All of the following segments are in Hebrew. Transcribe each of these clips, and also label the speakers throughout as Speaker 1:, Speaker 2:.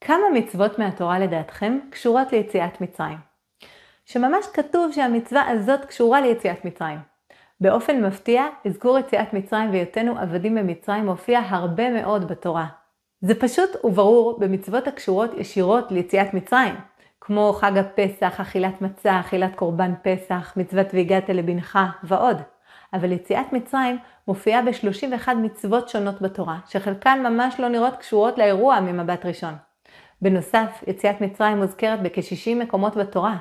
Speaker 1: כמה מצוות מהתורה לדעתכם קשורות ליציאת מצרים? שממש כתוב שהמצווה הזאת קשורה ליציאת מצרים. באופן מפתיע, אזכור יציאת מצרים והיותנו עבדים במצרים מופיע הרבה מאוד בתורה. זה פשוט וברור במצוות הקשורות ישירות ליציאת מצרים, כמו חג הפסח, אכילת מצה, אכילת קורבן פסח, מצוות והגעת לבנך ועוד. אבל יציאת מצרים מופיעה ב31 מצוות שונות בתורה, שחלקן ממש לא נראות קשורות לאירוע ממבט ראשון. בנוסף, יציאת מצרים מוזכרת בכ-60 מקומות בתורה.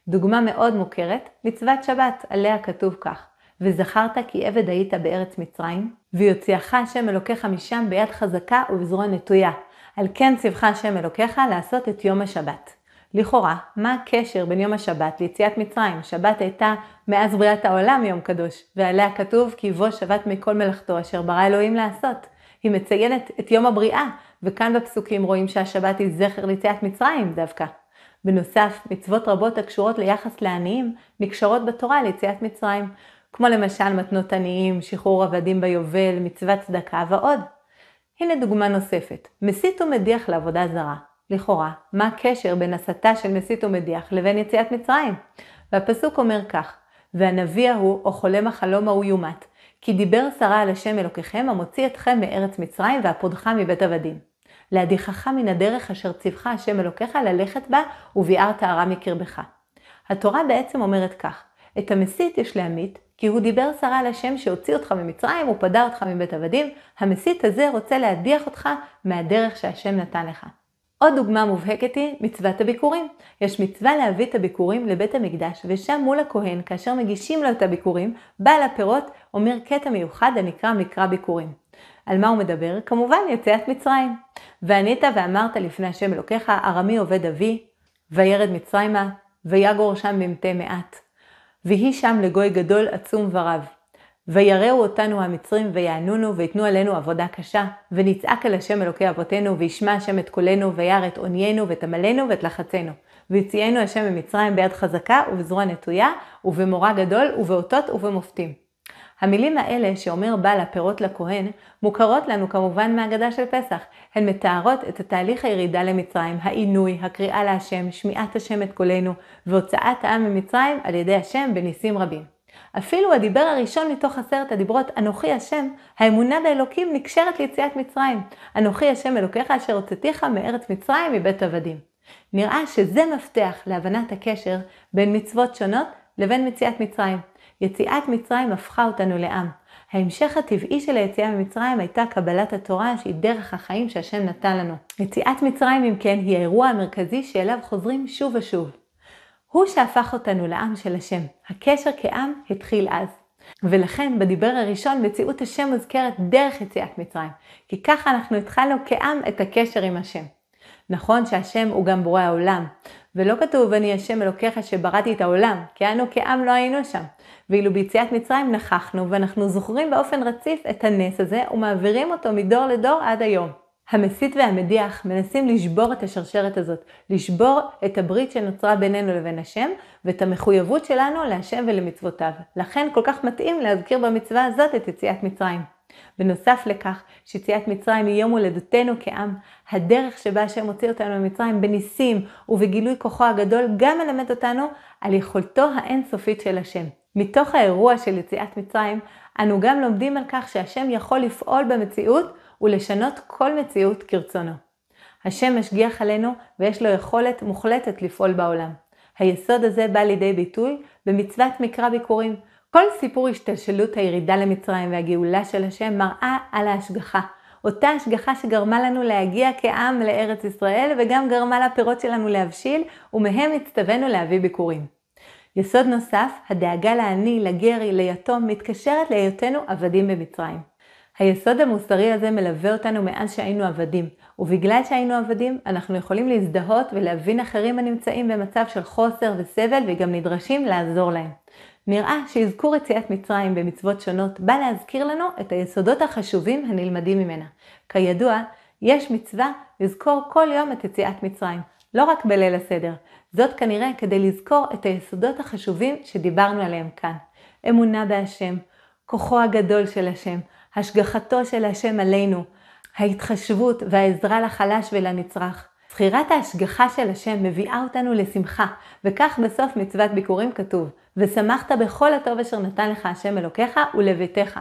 Speaker 1: דוגמה מאוד מוכרת, מצוות שבת, עליה כתוב כך: וזכרת כי עבד היית בארץ מצרים, ויוציאך השם אלוקיך משם ביד חזקה ובזרוע נטויה. על כן ציווך השם אלוקיך לעשות את יום השבת. לכאורה, מה הקשר בין יום השבת ליציאת מצרים? שבת הייתה מאז בריאת העולם יום קדוש, ועליה כתוב כי בו שבת מכל מלאכתו אשר ברא אלוהים לעשות. היא מציינת את יום הבריאה, וכאן בפסוקים רואים שהשבת היא זכר ליציאת מצרים דווקא. בנוסף, מצוות רבות הקשורות ליחס לעניים נקשרות בתורה ליציאת מצרים, כמו למשל מתנות עניים, שחרור עבדים ביובל, מצוות צדקה ועוד. הנה דוגמה נוספת, מסית ומדיח לעבודה זרה. לכאורה, מה הקשר בין הסתה של מסית ומדיח לבין יציאת מצרים? והפסוק אומר כך: והנביא ההוא או חולם החלום ההוא יומת, כי דיבר שרה על השם אלוקיכם המוציא אתכם מארץ מצרים והפודך מבית עבדים. להדיחך מן הדרך אשר ציווך השם אלוקיך ללכת בה וביערת הרע מקרבך. התורה בעצם אומרת כך: את המסית יש להמית, כי הוא דיבר שרה על השם שהוציא אותך ממצרים ופדה אותך מבית עבדים. המסית הזה רוצה להדיח אותך מהדרך שהשם נתן לך. עוד דוגמה מובהקת היא מצוות הביקורים. יש מצווה להביא את הביקורים לבית המקדש, ושם מול הכהן, כאשר מגישים לו את הביקורים, בעל הפירות אומר קטע מיוחד הנקרא מקרא ביקורים. על מה הוא מדבר? כמובן יציאת מצרים. וענית ואמרת לפני השם אלוקיך, ארמי עובד אבי, וירד מצרימה, ויגור שם במתי מעט. והיא שם לגוי גדול עצום ורב. ויראו אותנו המצרים ויענונו ויתנו עלינו עבודה קשה, ונצעק על השם אלוקי אבותינו, וישמע השם את קולנו, וירא את עוניינו ואת עמלנו ואת לחצנו. ויציאנו השם ממצרים ביד חזקה ובזרוע נטויה, ובמורא גדול ובאותות ובמופתים. המילים האלה שאומר בעל הפירות לכהן מוכרות לנו כמובן מהאגדה של פסח. הן מתארות את התהליך הירידה למצרים, העינוי, הקריאה להשם, שמיעת השם את קולנו, והוצאת העם ממצרים על ידי השם בניסים רבים. אפילו הדיבר הראשון מתוך 10 הדיברות, אנוכי השם, האמונה באלוקים נקשרת ליציאת מצרים. אנוכי השם אלוקיך אשר הוצאתיך מארץ מצרים מבית עבדים. נראה שזה מפתח להבנת הקשר בין מצוות שונות לבין יציאת מצרים. יציאת מצרים הפכה אותנו לעם. ההמשך הטבעי של היציאה ממצרים הייתה קבלת התורה שהיא דרך החיים שהשם נתן לנו. יציאת מצרים אם כן היא האירוע המרכזי שאליו חוזרים שוב ושוב. הוא שהפך אותנו לעם של השם. הקשר כעם התחיל אז. ולכן בדיבר הראשון מציאות השם מוזכרת דרך יציאת מצרים. כי ככה אנחנו התחלנו כעם את הקשר עם השם. נכון שהשם הוא גם בורא העולם. ולא כתוב אני השם אלוקיך שבראתי את העולם. כי אנו כעם לא היינו שם. ואילו ביציאת מצרים נכחנו ואנחנו זוכרים באופן רציף את הנס הזה ומעבירים אותו מדור לדור עד היום. המסית והמדיח מנסים לשבור את השרשרת הזאת, לשבור את הברית שנוצרה בינינו לבין השם, ואת המחויבות שלנו להשם ולמצוותיו. לכן כל כך מתאים להזכיר במצווה הזאת את יציאת מצרים. בנוסף לכך, שיציאת מצרים היא יום הולדתנו כעם, הדרך שבה השם הוציא אותנו ממצרים בניסים ובגילוי כוחו הגדול גם מלמד אותנו על יכולתו האינסופית של השם. מתוך האירוע של יציאת מצרים, אנו גם לומדים על כך שהשם יכול לפעול במציאות ולשנות כל מציאות כרצונו. השם משגיח עלינו ויש לו יכולת מוחלטת לפעול בעולם. היסוד הזה בא לידי ביטוי במצוות מקרא ביקורים. כל סיפור השתלשלות הירידה למצרים והגאולה של השם מראה על ההשגחה. אותה השגחה שגרמה לנו להגיע כעם לארץ ישראל וגם גרמה לפירות שלנו להבשיל ומהם הצטווינו להביא ביקורים. יסוד נוסף, הדאגה לעני, לגרי, ליתום, מתקשרת להיותנו עבדים במצרים. היסוד המוסרי הזה מלווה אותנו מאז שהיינו עבדים, ובגלל שהיינו עבדים, אנחנו יכולים להזדהות ולהבין אחרים הנמצאים במצב של חוסר וסבל וגם נדרשים לעזור להם. נראה שהזכור יציאת מצרים במצוות שונות בא להזכיר לנו את היסודות החשובים הנלמדים ממנה. כידוע, יש מצווה לזכור כל יום את יציאת מצרים, לא רק בליל הסדר. זאת כנראה כדי לזכור את היסודות החשובים שדיברנו עליהם כאן. אמונה בהשם, כוחו הגדול של השם, השגחתו של השם עלינו, ההתחשבות והעזרה לחלש ולנצרך, זכירת ההשגחה של השם מביאה אותנו לשמחה, וכך בסוף מצוות ביקורים כתוב, ושמחת בכל הטוב אשר נתן לך השם אלוקיך ולביתך.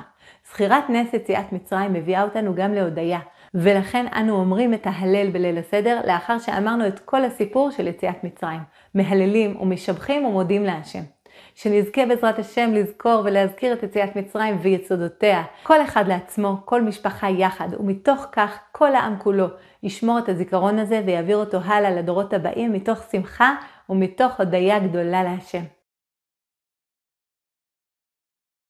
Speaker 1: זכירת נס יציאת מצרים מביאה אותנו גם להודיה, ולכן אנו אומרים את ההלל בליל הסדר לאחר שאמרנו את כל הסיפור של יציאת מצרים, מהללים ומשבחים ומודים להשם. שנזכה בעזרת השם לזכור ולהזכיר את יציאת מצרים ויסודותיה, כל אחד לעצמו, כל משפחה יחד, ומתוך כך כל העם כולו ישמור את הזיכרון הזה ויעביר אותו הלאה לדורות הבאים מתוך שמחה ומתוך הודיה גדולה להשם.